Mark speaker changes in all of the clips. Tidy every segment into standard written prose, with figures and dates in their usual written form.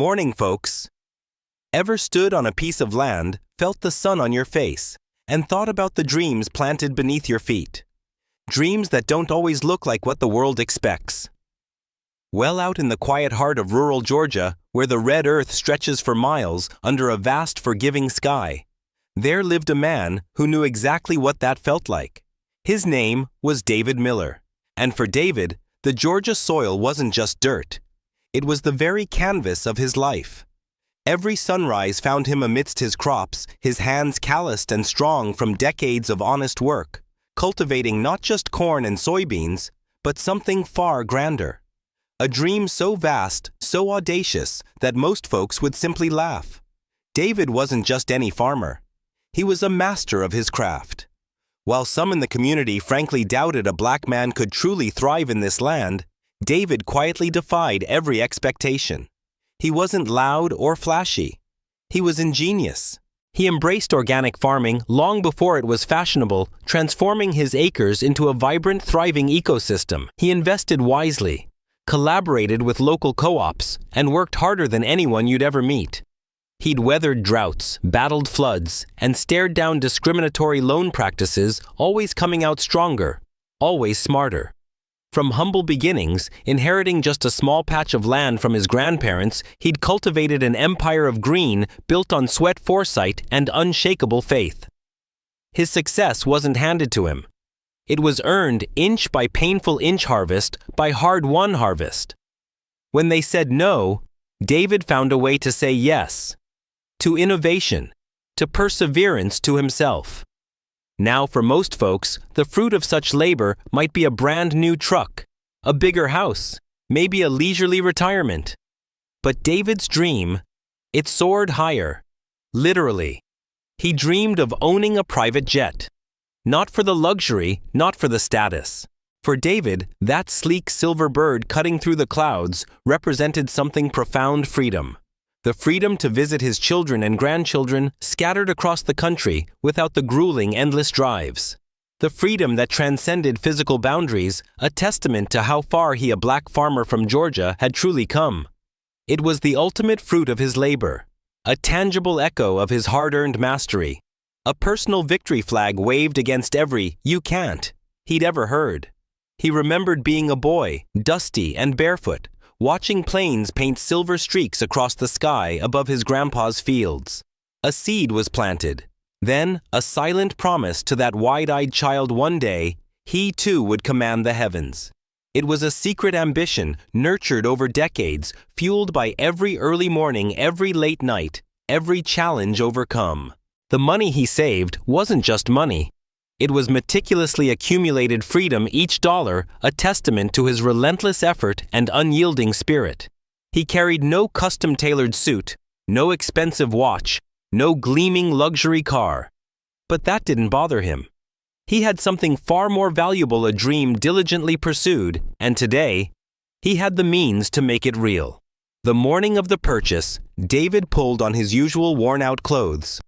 Speaker 1: Morning, folks. Ever stood on a piece of land, felt the sun on your face, and thought about the dreams planted beneath your feet? Dreams that don't always look like what the world expects. Well out in the quiet heart of rural Georgia, where the red earth stretches for miles under a vast forgiving sky, there lived a man who knew exactly what that felt like. His name was David Miller. And for David, the Georgia soil wasn't just dirt. It was the very canvas of his life. Every sunrise found him amidst his crops, his hands calloused and strong from decades of honest work, cultivating not just corn and soybeans, but something far grander. A dream so vast, so audacious, that most folks would simply laugh. David wasn't just any farmer. He was a master of his craft. While some in the community frankly doubted a black man could truly thrive in this land, David quietly defied every expectation. He wasn't loud or flashy. He was ingenious. He embraced organic farming long before it was fashionable, transforming his acres into a vibrant, thriving ecosystem. He invested wisely, collaborated with local co-ops, and worked harder than anyone you'd ever meet. He'd weathered droughts, battled floods, and stared down discriminatory loan practices, always coming out stronger, always smarter. From humble beginnings, inheriting just a small patch of land from his grandparents, he'd cultivated an empire of green built on sweat, foresight, and unshakable faith. His success wasn't handed to him. It was earned inch by painful inch, harvest by hard-won harvest. When they said no, David found a way to say yes. To innovation, to perseverance, to himself. Now, for most folks, the fruit of such labor might be a brand new truck, a bigger house, maybe a leisurely retirement. But David's dream, it soared higher. Literally. He dreamed of owning a private jet. Not for the luxury, not for the status. For David, that sleek silver bird cutting through the clouds represented something profound: freedom. The freedom to visit his children and grandchildren scattered across the country without the grueling, endless drives. The freedom that transcended physical boundaries, a testament to how far he, a black farmer from Georgia, had truly come. It was the ultimate fruit of his labor, a tangible echo of his hard-earned mastery, a personal victory flag waved against every "you can't" he'd ever heard. He remembered being a boy, dusty and barefoot, watching planes paint silver streaks across the sky above his grandpa's fields. A seed was planted. Then, a silent promise to that wide-eyed child: one day, he too would command the heavens. It was a secret ambition, nurtured over decades, fueled by every early morning, every late night, every challenge overcome. The money he saved wasn't just money. It was meticulously accumulated freedom, each dollar a testament to his relentless effort and unyielding spirit. He carried no custom-tailored suit, no expensive watch, no gleaming luxury car. But that didn't bother him. He had something far more valuable, a dream diligently pursued, and today, he had the means to make it real. The morning of the purchase, David pulled on his usual worn-out clothes.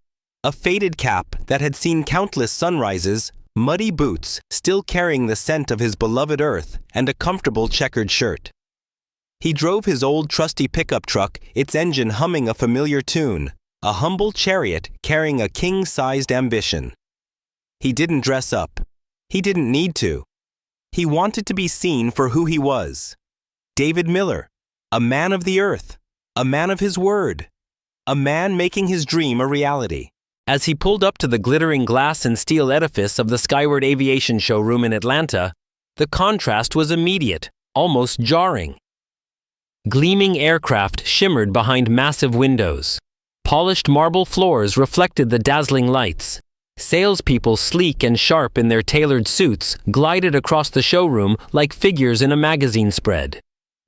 Speaker 1: A faded cap that had seen countless sunrises, muddy boots still carrying the scent of his beloved earth, and a comfortable checkered shirt. He drove his old trusty pickup truck, its engine humming a familiar tune, a humble chariot carrying a king-sized ambition. He didn't dress up. He didn't need to. He wanted to be seen for who he was. David Miller, a man of the earth, a man of his word, a man making his dream a reality. As he pulled up to the glittering glass and steel edifice of the Skyward Aviation showroom in Atlanta, the contrast was immediate, almost jarring. Gleaming aircraft shimmered behind massive windows. Polished marble floors reflected the dazzling lights. Salespeople, sleek and sharp in their tailored suits, glided across the showroom like figures in a magazine spread.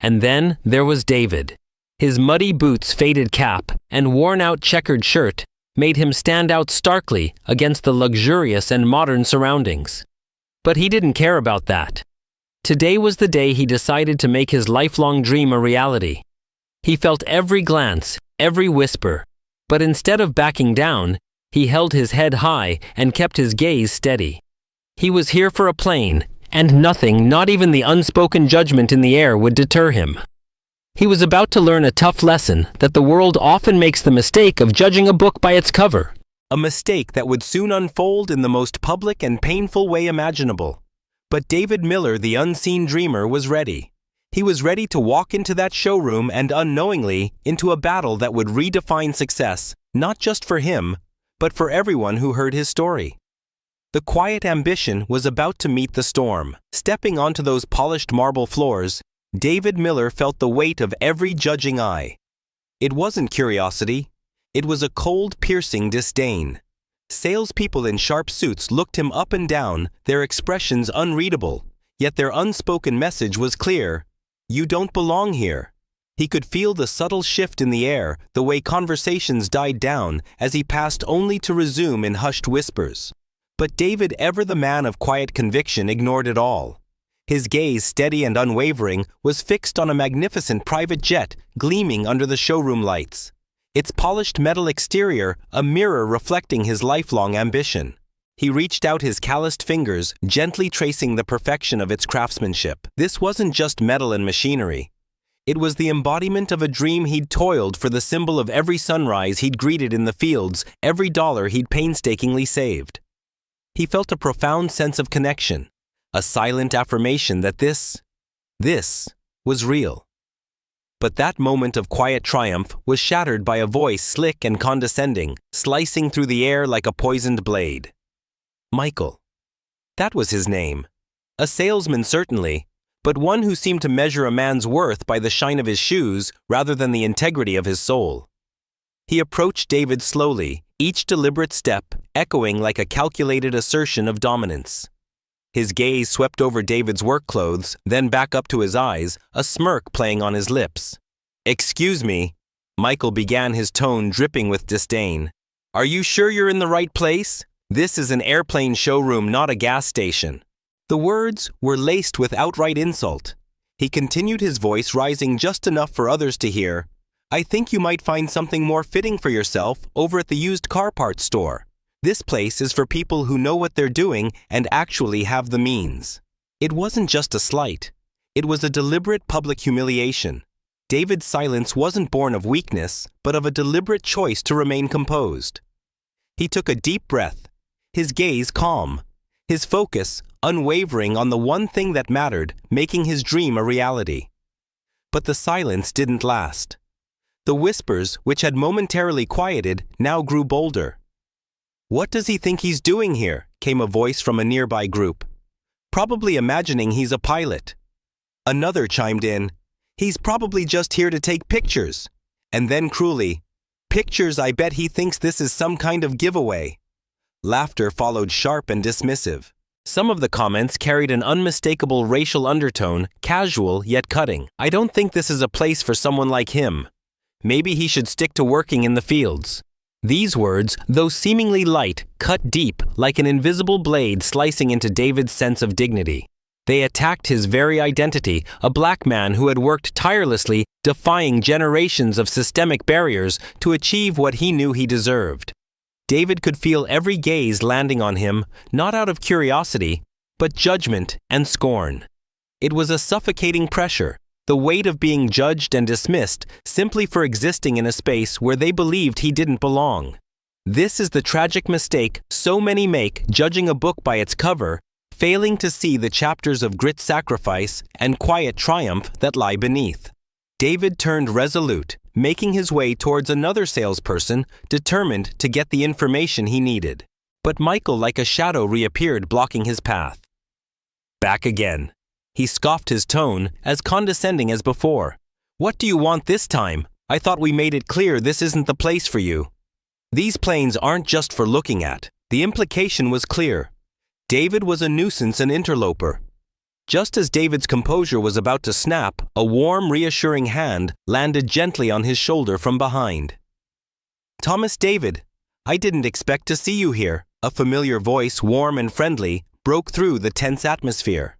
Speaker 1: And then there was David. His muddy boots, faded cap, and worn-out checkered shirt made him stand out starkly against the luxurious and modern surroundings. But he didn't care about that. Today was the day he decided to make his lifelong dream a reality. He felt every glance, every whisper, but instead of backing down, he held his head high and kept his gaze steady. He was here for a plane, and nothing, not even the unspoken judgment in the air, would deter him.
Speaker 2: He was about to learn a tough lesson that the world often makes the mistake of judging a book by its cover.
Speaker 1: A mistake that would soon unfold in the most public and painful way imaginable. But David Miller, the unseen dreamer, was ready. He was ready to walk into that showroom and unknowingly into a battle that would redefine success, not just for him, but for everyone who heard his story. The quiet ambition was about to meet the storm. Stepping onto those polished marble floors, David Miller felt the weight of every judging eye. It wasn't curiosity. It was a cold, piercing disdain. Salespeople in sharp suits looked him up and down, their expressions unreadable, yet their unspoken message was clear. You don't belong here. He could feel the subtle shift in the air, the way conversations died down as he passed only to resume in hushed whispers. But David, ever the man of quiet conviction, ignored it all. His gaze, steady and unwavering, was fixed on a magnificent private jet gleaming under the showroom lights. Its polished metal exterior, a mirror reflecting his lifelong ambition. He reached out his calloused fingers, gently tracing the perfection of its craftsmanship. This wasn't just metal and machinery. It was the embodiment of a dream he'd toiled for, the symbol of every sunrise he'd greeted in the fields, every dollar he'd painstakingly saved. He felt a profound sense of connection, a silent affirmation that this was real. But that moment of quiet triumph was shattered by a voice slick and condescending, slicing through the air like a poisoned blade. Michael. That was his name. A salesman certainly, but one who seemed to measure a man's worth by the shine of his shoes rather than the integrity of his soul. He approached David slowly, each deliberate step echoing like a calculated assertion of dominance. His gaze swept over David's work clothes, then back up to his eyes, a smirk playing on his lips. "Excuse me," Michael began, his tone dripping with disdain. "Are you sure you're in the right place? This is an airplane showroom, not a gas station." The words were laced with outright insult. He continued, his voice rising just enough for others to hear. "I think you might find something more fitting for yourself over at the used car parts store. This place is for people who know what they're doing and actually have the means." It wasn't just a slight. It was a deliberate public humiliation. David's silence wasn't born of weakness, but of a deliberate choice to remain composed. He took a deep breath, his gaze calm, his focus unwavering on the one thing that mattered, making his dream a reality. But the silence didn't last. The whispers, which had momentarily quieted, now grew bolder. "What does he think he's doing here?" came a voice from a nearby group. "Probably imagining he's a pilot." Another chimed in, "He's probably just here to take pictures." And then cruelly, "Pictures, I bet he thinks this is some kind of giveaway." Laughter followed, sharp and dismissive. Some of the comments carried an unmistakable racial undertone, casual yet cutting. "I don't think this is a place for someone like him. Maybe he should stick to working in the fields." These words, though seemingly light, cut deep, like an invisible blade slicing into David's sense of dignity. They attacked his very identity, a black man who had worked tirelessly, defying generations of systemic barriers to achieve what he knew he deserved. David could feel every gaze landing on him, not out of curiosity, but judgment and scorn. It was a suffocating pressure, the weight of being judged and dismissed simply for existing in a space where they believed he didn't belong. This is the tragic mistake so many make, judging a book by its cover, failing to see the chapters of grit, sacrifice, and quiet triumph that lie beneath. David turned resolute, making his way towards another salesperson, determined to get the information he needed. But Michael, like a shadow, reappeared, blocking his path. "Back again." He scoffed, his tone as condescending as before. "What do you want this time? I thought we made it clear this isn't the place for you. These planes aren't just for looking at." The implication was clear. David was a nuisance, an interloper. Just as David's composure was about to snap, a warm, reassuring hand landed gently on his shoulder from behind. "Thomas David, I didn't expect to see you here." A familiar voice, warm and friendly, broke through the tense atmosphere.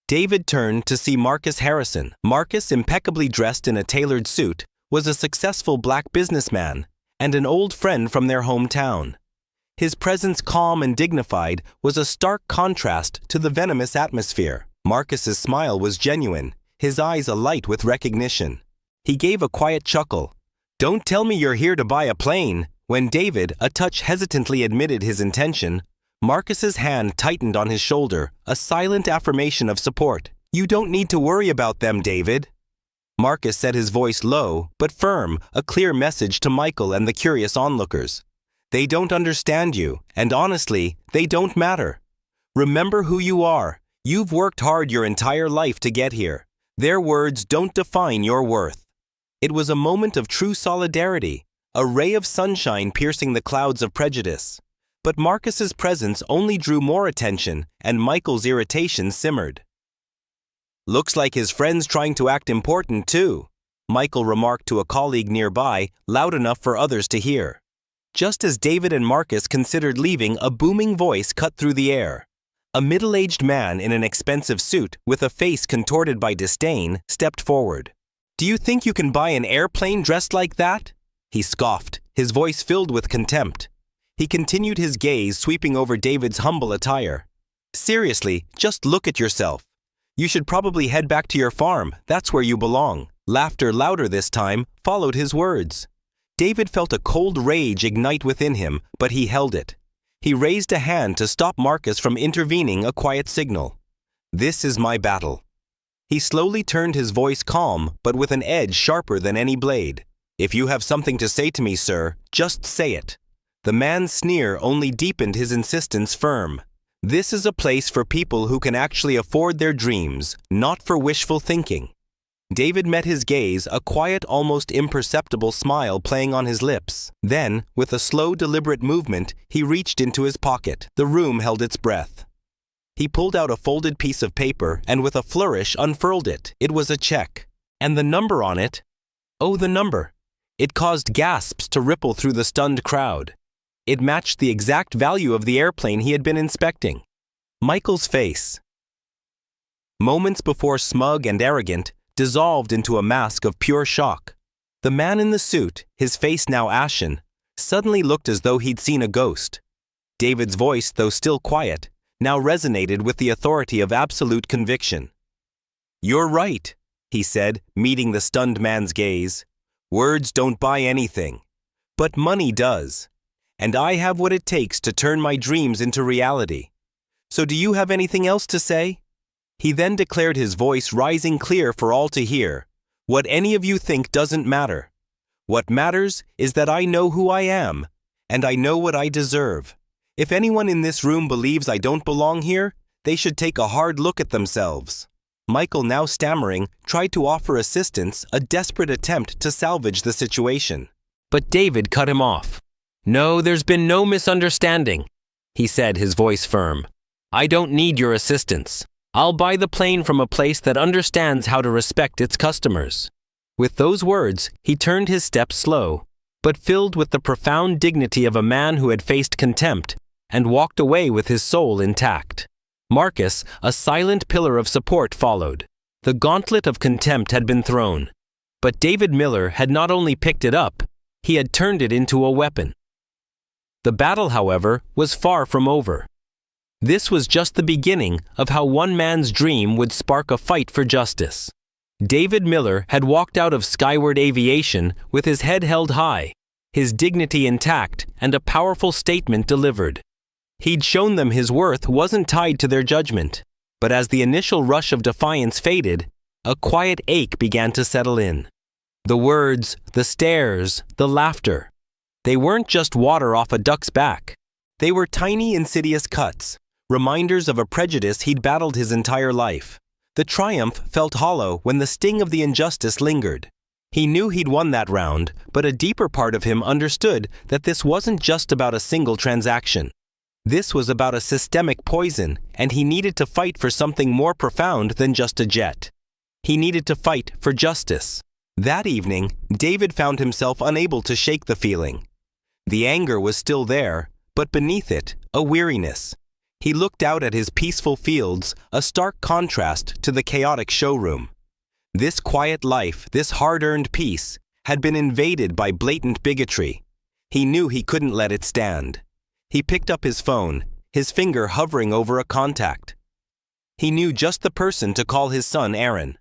Speaker 1: David turned to see Marcus Harrison. Marcus, impeccably dressed in a tailored suit, was a successful black businessman and an old friend from their hometown. His presence, calm and dignified, was a stark contrast to the venomous atmosphere. Marcus's smile was genuine, his eyes alight with recognition. He gave a quiet chuckle. "Don't tell me you're here to buy a plane." When David, a touch hesitantly, admitted his intention, Marcus's hand tightened on his shoulder, a silent affirmation of support. "You don't need to worry about them, David." Marcus said, his voice low but firm, a clear message to Michael and the curious onlookers. "They don't understand you, and honestly, they don't matter. Remember who you are. You've worked hard your entire life to get here. Their words don't define your worth." It was a moment of true solidarity, a ray of sunshine piercing the clouds of prejudice. But Marcus's presence only drew more attention, and Michael's irritation simmered. "Looks like his friend's trying to act important too," Michael remarked to a colleague nearby, loud enough for others to hear. Just as David and Marcus considered leaving, a booming voice cut through the air. A middle-aged man in an expensive suit, with a face contorted by disdain, stepped forward. "Do you think you can buy an airplane dressed like that?" He scoffed, his voice filled with contempt. He continued, his gaze sweeping over David's humble attire. "Seriously, just look at yourself. You should probably head back to your farm. That's where you belong." Laughter, louder this time, followed his words. David felt a cold rage ignite within him, but he held it. He raised a hand to stop Marcus from intervening, a quiet signal. "This is my battle." He slowly turned, his voice calm, but with an edge sharper than any blade. "If you have something to say to me, sir, just say it." The man's sneer only deepened, his insistence firm. "This is a place for people who can actually afford their dreams, not for wishful thinking." David met his gaze, a quiet, almost imperceptible smile playing on his lips. Then, with a slow, deliberate movement, he reached into his pocket. The room held its breath. He pulled out a folded piece of paper and with a flourish unfurled it. It was a check. And the number on it? Oh, the number. It caused gasps to ripple through the stunned crowd. It matched the exact value of the airplane he had been inspecting. Michael's face, moments before smug and arrogant, dissolved into a mask of pure shock. The man in the suit, his face now ashen, suddenly looked as though he'd seen a ghost. David's voice, though still quiet, now resonated with the authority of absolute conviction. "You're right," he said, meeting the stunned man's gaze. "Words don't buy anything. But money does. And I have what it takes to turn my dreams into reality. So do you have anything else to say?" He then declared, his voice rising clear for all to hear. "What any of you think doesn't matter. What matters is that I know who I am, and I know what I deserve. If anyone in this room believes I don't belong here, they should take a hard look at themselves." Michael, now stammering, tried to offer assistance, a desperate attempt to salvage the situation. But David cut him off. "No, there's been no misunderstanding," he said, his voice firm. "I don't need your assistance. I'll buy the plane from a place that understands how to respect its customers." With those words, he turned, his steps slow, but filled with the profound dignity of a man who had faced contempt, and walked away with his soul intact. Marcus, a silent pillar of support, followed. The gauntlet of contempt had been thrown. But David Miller had not only picked it up, he had turned it into a weapon. The battle, however, was far from over. This was just the beginning of how one man's dream would spark a fight for justice. David Miller had walked out of Skyward Aviation with his head held high, his dignity intact, and a powerful statement delivered. He'd shown them his worth wasn't tied to their judgment. But as the initial rush of defiance faded, a quiet ache began to settle in. The words, the stares, the laughter. They weren't just water off a duck's back. They were tiny, insidious cuts, reminders of a prejudice he'd battled his entire life. The triumph felt hollow when the sting of the injustice lingered. He knew he'd won that round, but a deeper part of him understood that this wasn't just about a single transaction. This was about a systemic poison, and he needed to fight for something more profound than just a jet. He needed to fight for justice. That evening, David found himself unable to shake the feeling. The anger was still there, but beneath it, a weariness. He looked out at his peaceful fields, a stark contrast to the chaotic showroom. This quiet life, this hard-earned peace, had been invaded by blatant bigotry. He knew he couldn't let it stand. He picked up his phone, his finger hovering over a contact. He knew just the person to call: his son Aaron.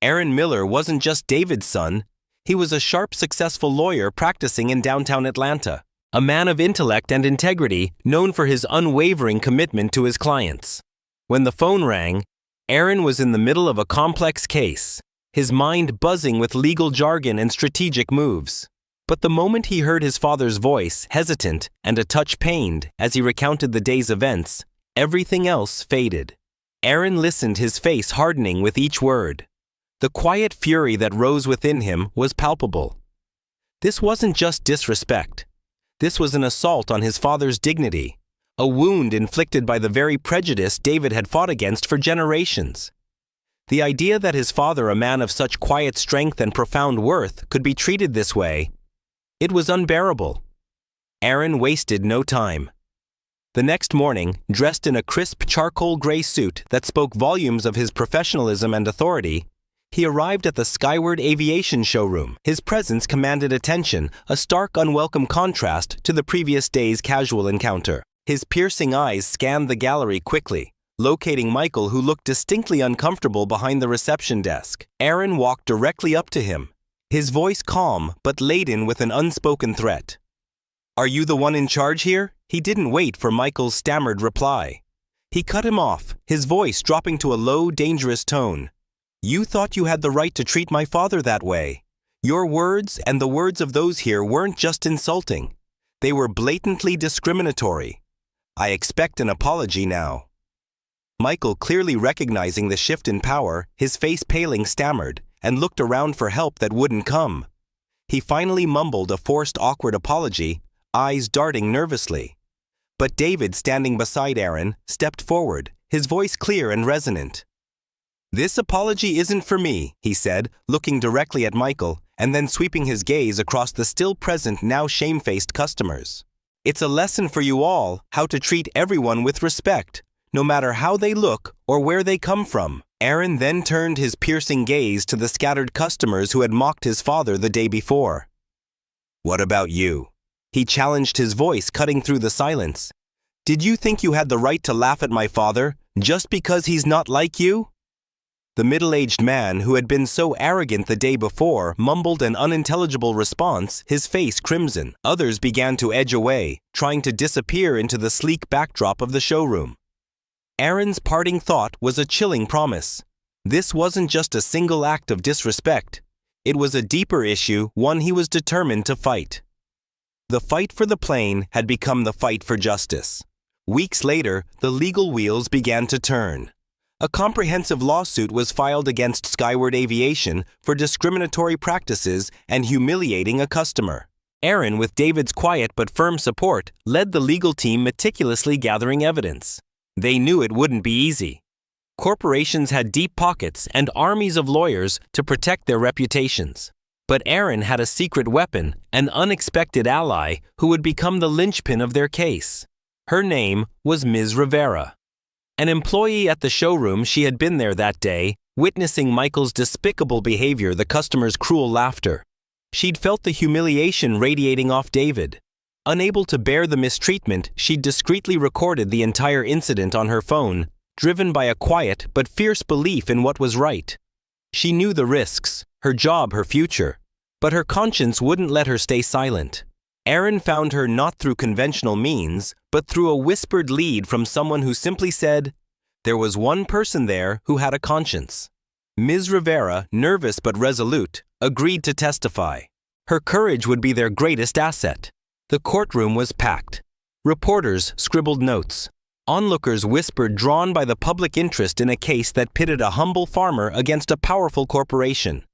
Speaker 1: Aaron Miller wasn't just David's son. He was a sharp, successful lawyer practicing in downtown Atlanta, a man of intellect and integrity known for his unwavering commitment to his clients. When the phone rang, Aaron was in the middle of a complex case, his mind buzzing with legal jargon and strategic moves. But the moment he heard his father's voice, hesitant and a touch pained as he recounted the day's events, everything else faded. Aaron listened, his face hardening with each word. The quiet fury that rose within him was palpable. This wasn't just disrespect. This was an assault on his father's dignity, a wound inflicted by the very prejudice David had fought against for generations. The idea that his father, a man of such quiet strength and profound worth, could be treated this way, it was unbearable. Aaron wasted no time. The next morning, dressed in a crisp charcoal gray suit that spoke volumes of his professionalism and authority, he arrived at the Skyward Aviation showroom. His presence commanded attention, a stark, unwelcome contrast to the previous day's casual encounter. His piercing eyes scanned the gallery quickly, locating Michael, who looked distinctly uncomfortable behind the reception desk. Aaron walked directly up to him, his voice calm but laden with an unspoken threat. "Are you the one in charge here?" He didn't wait for Michael's stammered reply. He cut him off, his voice dropping to a low, dangerous tone. "You thought you had the right to treat my father that way. Your words and the words of those here weren't just insulting. They were blatantly discriminatory. I expect an apology now." Michael, clearly recognizing the shift in power, his face paling, stammered and looked around for help that wouldn't come. He finally mumbled a forced, awkward apology, eyes darting nervously. But David, standing beside Aaron, stepped forward, his voice clear and resonant. "This apology isn't for me," he said, looking directly at Michael and then sweeping his gaze across the still present, now shamefaced customers. "It's a lesson for you all how to treat everyone with respect, no matter how they look or where they come from." Aaron then turned his piercing gaze to the scattered customers who had mocked his father the day before. "What about you?" He challenged, his voice cutting through the silence. "Did you think you had the right to laugh at my father just because he's not like you?" The middle-aged man, who had been so arrogant the day before, mumbled an unintelligible response, his face crimson. Others began to edge away, trying to disappear into the sleek backdrop of the showroom. Aaron's parting thought was a chilling promise. This wasn't just a single act of disrespect. It was a deeper issue, one he was determined to fight. The fight for the plane had become the fight for justice. Weeks later, the legal wheels began to turn. A comprehensive lawsuit was filed against Skyward Aviation for discriminatory practices and humiliating a customer. Aaron, with David's quiet but firm support, led the legal team, meticulously gathering evidence. They knew it wouldn't be easy. Corporations had deep pockets and armies of lawyers to protect their reputations. But Aaron had a secret weapon, an unexpected ally who would become the linchpin of their case. Her name was Ms. Rivera. An employee at the showroom, she had been there that day, witnessing Michael's despicable behavior, the customer's cruel laughter. She'd felt the humiliation radiating off David. Unable to bear the mistreatment, she'd discreetly recorded the entire incident on her phone, driven by a quiet but fierce belief in what was right. She knew the risks, her job, her future, but her conscience wouldn't let her stay silent. Aaron found her not through conventional means, but through a whispered lead from someone who simply said, there was one person there who had a conscience. Ms. Rivera, nervous but resolute, agreed to testify. Her courage would be their greatest asset. The courtroom was packed. Reporters scribbled notes. Onlookers whispered, drawn by the public interest in a case that pitted a humble farmer against a powerful corporation.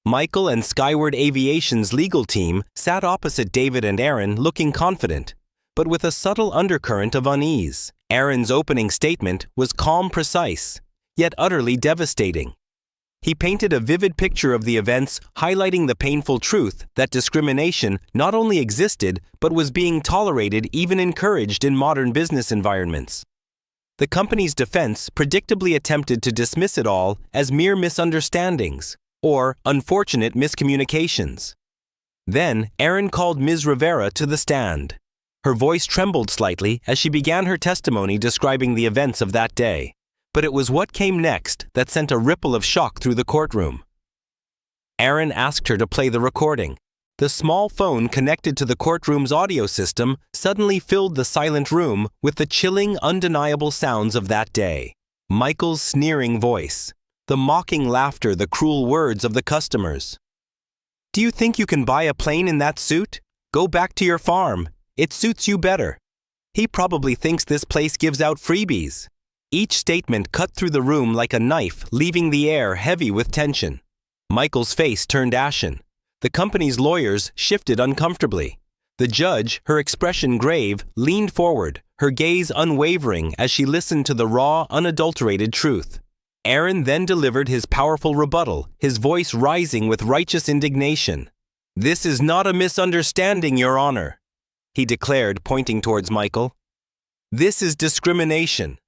Speaker 1: Michael and Skyward Aviation's legal team sat opposite David and Aaron, looking confident, but with a subtle undercurrent of unease. Aaron's opening statement was calm, precise, yet utterly devastating. He painted a vivid picture of the events, highlighting the painful truth that discrimination not only existed but was being tolerated, even encouraged in modern business environments. The company's defense predictably attempted to dismiss it all as mere misunderstandings or unfortunate miscommunications. Then Aaron called Ms. Rivera to the stand. Her voice trembled slightly as she began her testimony describing the events of that day. But it was what came next that sent a ripple of shock through the courtroom. Aaron asked her to play the recording. The small phone connected to the courtroom's audio system suddenly filled the silent room with the chilling, undeniable sounds of that day. Michael's sneering voice, the mocking laughter, the cruel words of the customers. "Do you think you can buy a plane in that suit? Go back to your farm. It suits you better. He probably thinks this place gives out freebies." Each statement cut through the room like a knife, leaving the air heavy with tension. Michael's face turned ashen. The company's lawyers shifted uncomfortably. The judge, her expression grave, leaned forward, her gaze unwavering as she listened to the raw, unadulterated truth. Aaron then delivered his powerful rebuttal, his voice rising with righteous indignation. "This is not a misunderstanding, Your Honor," he declared, pointing towards Michael. "This is discrimination.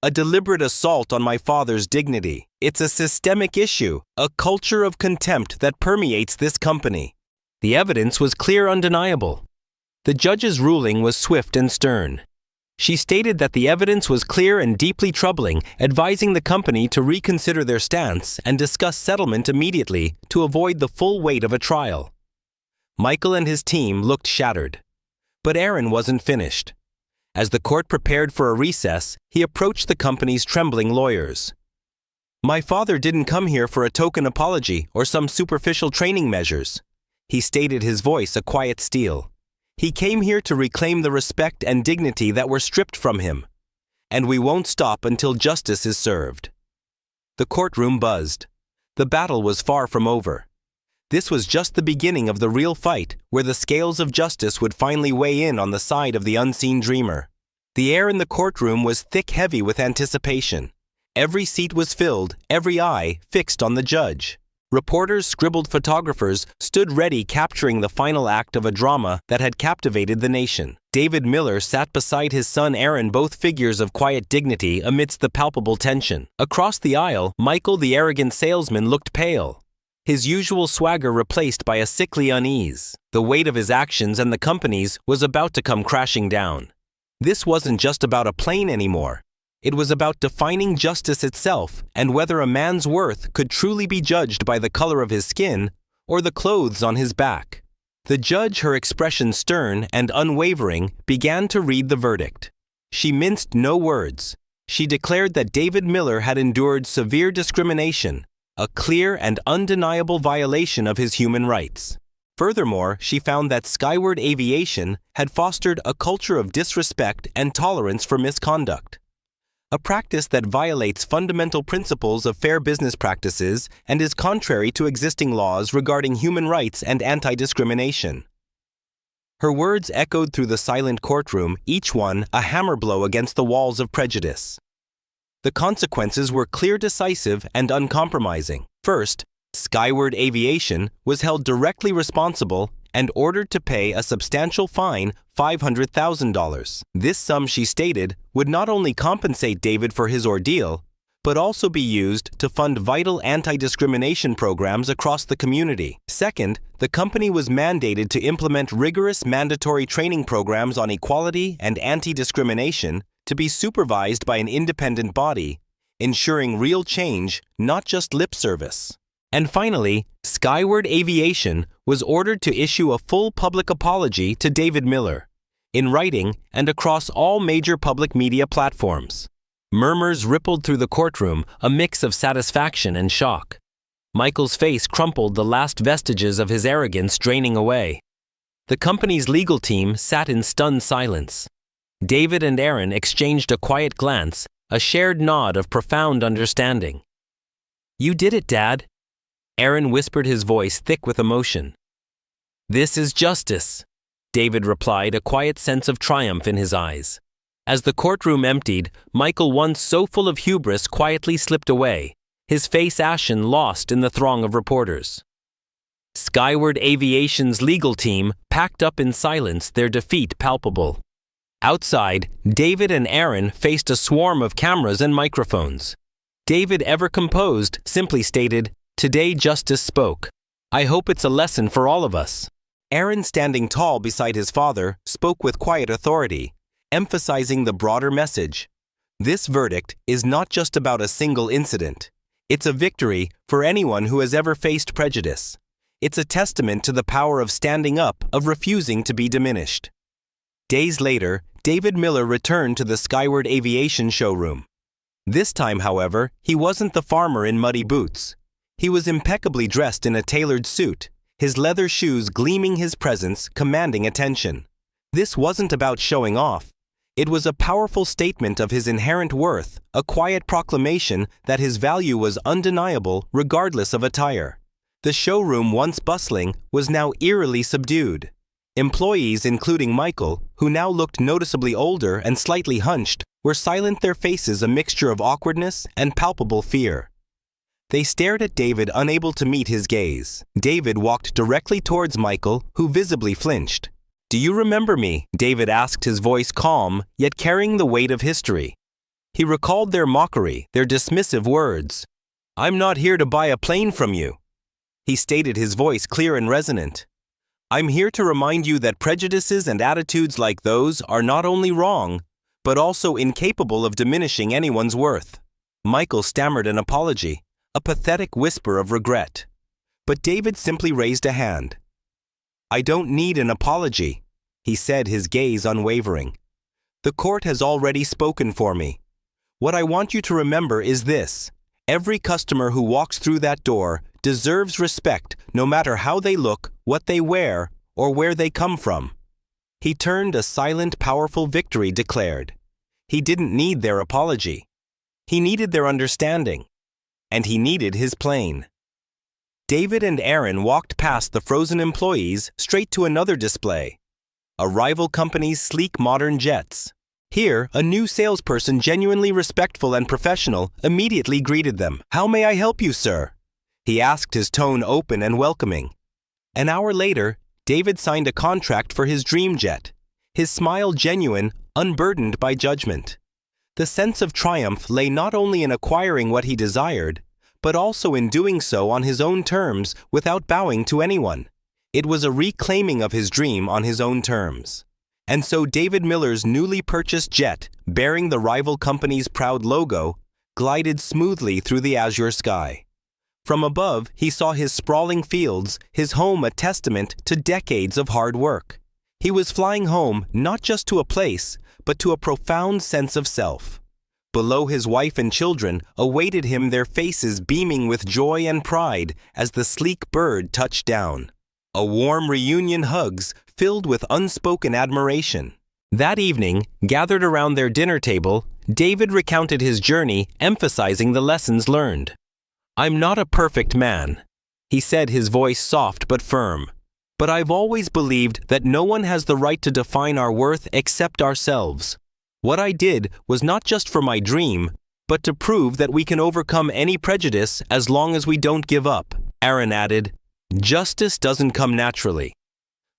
Speaker 1: A deliberate assault on my father's dignity. It's a systemic issue, a culture of contempt that permeates this company." The evidence was clear, undeniable. The judge's ruling was swift and stern. She stated that the evidence was clear and deeply troubling, advising the company to reconsider their stance and discuss settlement immediately to avoid the full weight of a trial. Michael and his team looked shattered. But Aaron wasn't finished. As the court prepared for a recess, he approached the company's trembling lawyers. "My father didn't come here for a token apology or some superficial training measures," he stated, his voice a quiet steel. "He came here to reclaim the respect and dignity that were stripped from him. And we won't stop until justice is served." The courtroom buzzed. The battle was far from over. This was just the beginning of the real fight, where the scales of justice would finally weigh in on the side of the unseen dreamer. The air in the courtroom was thick-heavy with anticipation. Every seat was filled, every eye fixed on the judge. Reporters, scribbled photographers, stood ready, capturing the final act of a drama that had captivated the nation. David Miller sat beside his son Aaron, both figures of quiet dignity amidst the palpable tension. Across the aisle, Michael, the arrogant salesman, looked pale, his usual swagger replaced by a sickly unease. The weight of his actions and the company's was about to come crashing down. This wasn't just about a plane anymore. It was about defining justice itself and whether a man's worth could truly be judged by the color of his skin or the clothes on his back. The judge, her expression stern and unwavering, began to read the verdict. She minced no words. She declared that David Miller had endured severe discrimination, a clear and undeniable violation of his human rights. Furthermore, she found that Skyward Aviation had fostered a culture of disrespect and tolerance for misconduct, a practice that violates fundamental principles of fair business practices and is contrary to existing laws regarding human rights and anti-discrimination. Her words echoed through the silent courtroom, each one a hammer blow against the walls of prejudice. The consequences were clear, decisive, and uncompromising. First, Skyward Aviation was held directly responsible and ordered to pay a substantial fine, $500,000. This sum, she stated, would not only compensate David for his ordeal, but also be used to fund vital anti-discrimination programs across the community. Second, the company was mandated to implement rigorous mandatory training programs on equality and anti-discrimination to be supervised by an independent body, ensuring real change, not just lip service. And finally, Skyward Aviation was ordered to issue a full public apology to David Miller, in writing and across all major public media platforms. Murmurs rippled through the courtroom, a mix of satisfaction and shock. Michael's face crumpled, the last vestiges of his arrogance draining away. The company's legal team sat in stunned silence. David and Aaron exchanged a quiet glance, a shared nod of profound understanding. "You did it, Dad," Aaron whispered, his voice thick with emotion. "This is justice," David replied, a quiet sense of triumph in his eyes. As the courtroom emptied, Michael, once so full of hubris, quietly slipped away, his face ashen, lost in the throng of reporters. Skyward Aviation's legal team packed up in silence, their defeat palpable. Outside, David and Aaron faced a swarm of cameras and microphones. David, ever composed, simply stated, "Today justice spoke. I hope it's a lesson for all of us." Aaron, standing tall beside his father, spoke with quiet authority, emphasizing the broader message. This verdict is not just about a single incident. It's a victory for anyone who has ever faced prejudice. It's a testament to the power of standing up, of refusing to be diminished. Days later, David Miller returned to the Skyward Aviation showroom. This time, however, he wasn't the farmer in muddy boots. He was impeccably dressed in a tailored suit, his leather shoes gleaming, his presence commanding attention. This wasn't about showing off. It was a powerful statement of his inherent worth, a quiet proclamation that his value was undeniable regardless of attire. The showroom, once bustling, was now eerily subdued. Employees, including Michael, who now looked noticeably older and slightly hunched, were silent, their faces a mixture of awkwardness and palpable fear. They stared at David, unable to meet his gaze. David walked directly towards Michael, who visibly flinched. "Do you remember me?" David asked, his voice calm, yet carrying the weight of history. He recalled their mockery, their dismissive words. "I'm not here to buy a plane from you," he stated, his voice clear and resonant. "I'm here to remind you that prejudices and attitudes like those are not only wrong, but also incapable of diminishing anyone's worth." Michael stammered an apology, a pathetic whisper of regret. But David simply raised a hand. "I don't need an apology," he said, his gaze unwavering. "The court has already spoken for me. What I want you to remember is this: every customer who walks through that door deserves respect, no matter how they look, what they wear, or where they come from." He turned, a silent, powerful victory declared. He didn't need their apology. He needed their understanding. And he needed his plane. David and Aaron walked past the frozen employees straight to another display. A rival company's sleek modern jets. Here, a new salesperson, genuinely respectful and professional, immediately greeted them. "How may I help you, sir?" he asked, his tone open and welcoming. An hour later, David signed a contract for his dream jet, his smile genuine, unburdened by judgment. The sense of triumph lay not only in acquiring what he desired, but also in doing so on his own terms without bowing to anyone. It was a reclaiming of his dream on his own terms. And so David Miller's newly purchased jet, bearing the rival company's proud logo, glided smoothly through the azure sky. From above, he saw his sprawling fields, his home a testament to decades of hard work. He was flying home not just to a place, but to a profound sense of self. Below, his wife and children awaited him, their faces beaming with joy and pride as the sleek bird touched down. A warm reunion, hugs filled with unspoken admiration. That evening, gathered around their dinner table, David recounted his journey, emphasizing the lessons learned. "I'm not a perfect man," he said, his voice soft but firm. "But I've always believed that no one has the right to define our worth except ourselves. What I did was not just for my dream, but to prove that we can overcome any prejudice as long as we don't give up." Aaron added, "Justice doesn't come naturally.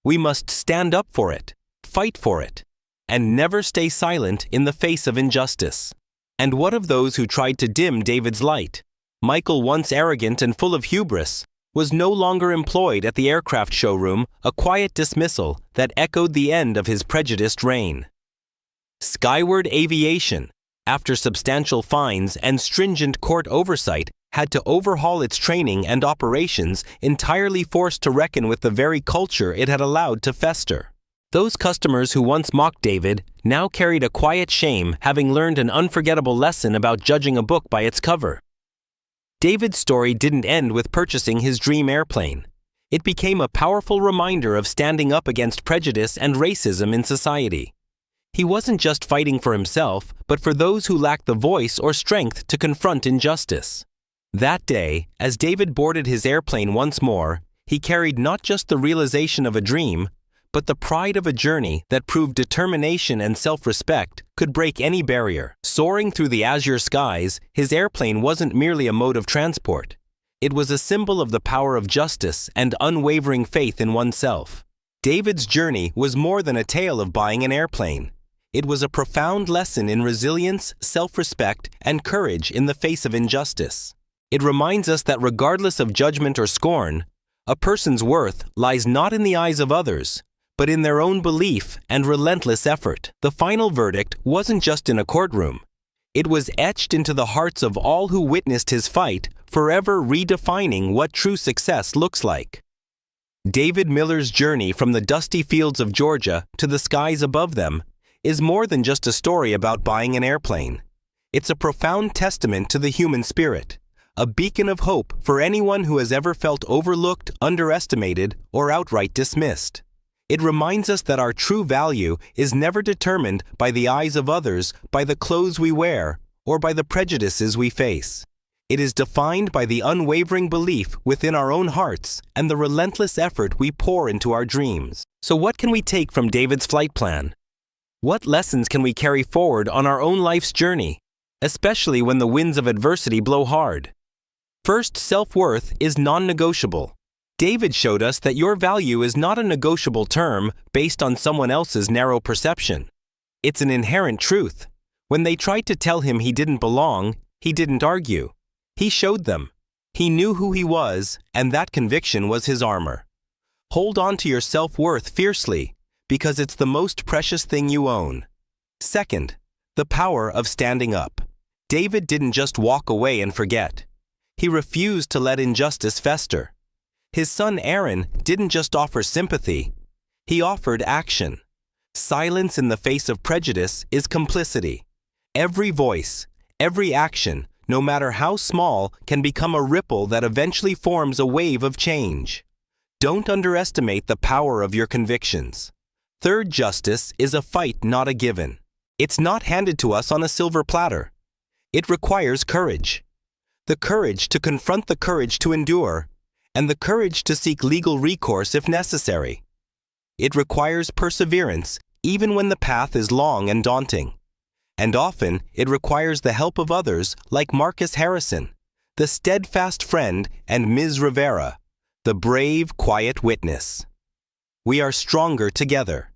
Speaker 1: We must stand up for it, fight for it, and never stay silent in the face of injustice." And what of those who tried to dim David's light? Michael, once arrogant and full of hubris, was no longer employed at the aircraft showroom, a quiet dismissal that echoed the end of his prejudiced reign. Skyward Aviation, after substantial fines and stringent court oversight, had to overhaul its training and operations, entirely forced to reckon with the very culture it had allowed to fester. Those customers who once mocked David now carried a quiet shame, having learned an unforgettable lesson about judging a book by its cover. David's story didn't end with purchasing his dream airplane. It became a powerful reminder of standing up against prejudice and racism in society. He wasn't just fighting for himself, but for those who lacked the voice or strength to confront injustice. That day, as David boarded his airplane once more, he carried not just the realization of a dream, but the pride of a journey that proved determination and self-respect could break any barrier. Soaring through the azure skies, his airplane wasn't merely a mode of transport. It was a symbol of the power of justice and unwavering faith in oneself. David's journey was more than a tale of buying an airplane. It was a profound lesson in resilience, self-respect, and courage in the face of injustice. It reminds us that regardless of judgment or scorn, a person's worth lies not in the eyes of others, but in their own belief and relentless effort. The final verdict wasn't just in a courtroom. It was etched into the hearts of all who witnessed his fight, forever redefining what true success looks like. David Miller's journey from the dusty fields of Georgia to the skies above them is more than just a story about buying an airplane. It's a profound testament to the human spirit, a beacon of hope for anyone who has ever felt overlooked, underestimated, or outright dismissed. It reminds us that our true value is never determined by the eyes of others, by the clothes we wear, or by the prejudices we face. It is defined by the unwavering belief within our own hearts and the relentless effort we pour into our dreams. So what can we take from David's flight plan? What lessons can we carry forward on our own life's journey, especially when the winds of adversity blow hard? First, self-worth is non-negotiable. David showed us that your value is not a negotiable term based on someone else's narrow perception. It's an inherent truth. When they tried to tell him he didn't belong, he didn't argue. He showed them. He knew who he was, and that conviction was his armor. Hold on to your self-worth fiercely, because it's the most precious thing you own. Second, the power of standing up. David didn't just walk away and forget. He refused to let injustice fester. His son Aaron didn't just offer sympathy. He offered action. Silence in the face of prejudice is complicity. Every voice, every action, no matter how small, can become a ripple that eventually forms a wave of change. Don't underestimate the power of your convictions. Third, justice is a fight, not a given. It's not handed to us on a silver platter. It requires courage. The courage to confront the courage to endure, and the courage to seek legal recourse if necessary. It requires perseverance, even when the path is long and daunting. And often, it requires the help of others like Marcus Harrison, the steadfast friend, and Ms. Rivera, the brave, quiet witness. We are stronger together.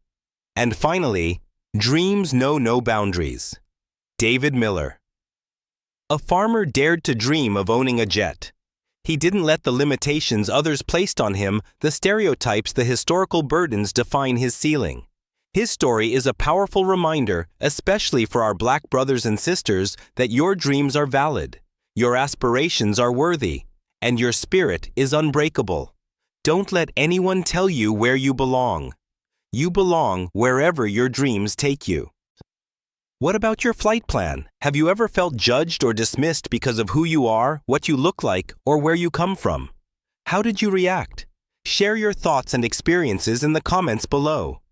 Speaker 1: And finally, dreams know no boundaries. David Miller. A farmer dared to dream of owning a jet. He didn't let the limitations others placed on him, the stereotypes, the historical burdens define his ceiling. His story is a powerful reminder, especially for our Black brothers and sisters, that your dreams are valid, your aspirations are worthy, and your spirit is unbreakable. Don't let anyone tell you where you belong. You belong wherever your dreams take you. What about your flight plan? Have you ever felt judged or dismissed because of who you are, what you look like, or where you come from? How did you react? Share your thoughts and experiences in the comments below.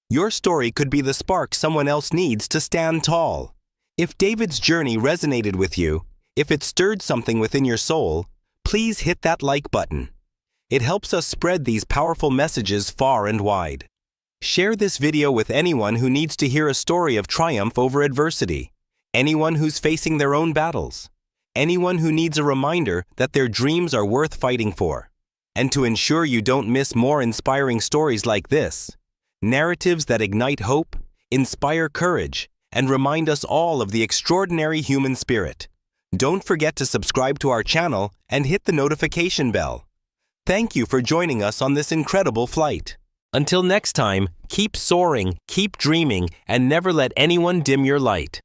Speaker 1: Your story could be the spark someone else needs to stand tall. If David's journey resonated with you, if it stirred something within your soul, please hit that like button. It helps us spread these powerful messages far and wide. Share this video with anyone who needs to hear a story of triumph over adversity, anyone who's facing their own battles, anyone who needs a reminder that their dreams are worth fighting for. And to ensure you don't miss more inspiring stories like this, narratives that ignite hope, inspire courage, and remind us all of the extraordinary human spirit. Don't forget to subscribe to our channel and hit the notification bell. Thank you for joining us on this incredible flight. Until next time, keep soaring, keep dreaming, and never let anyone dim your light.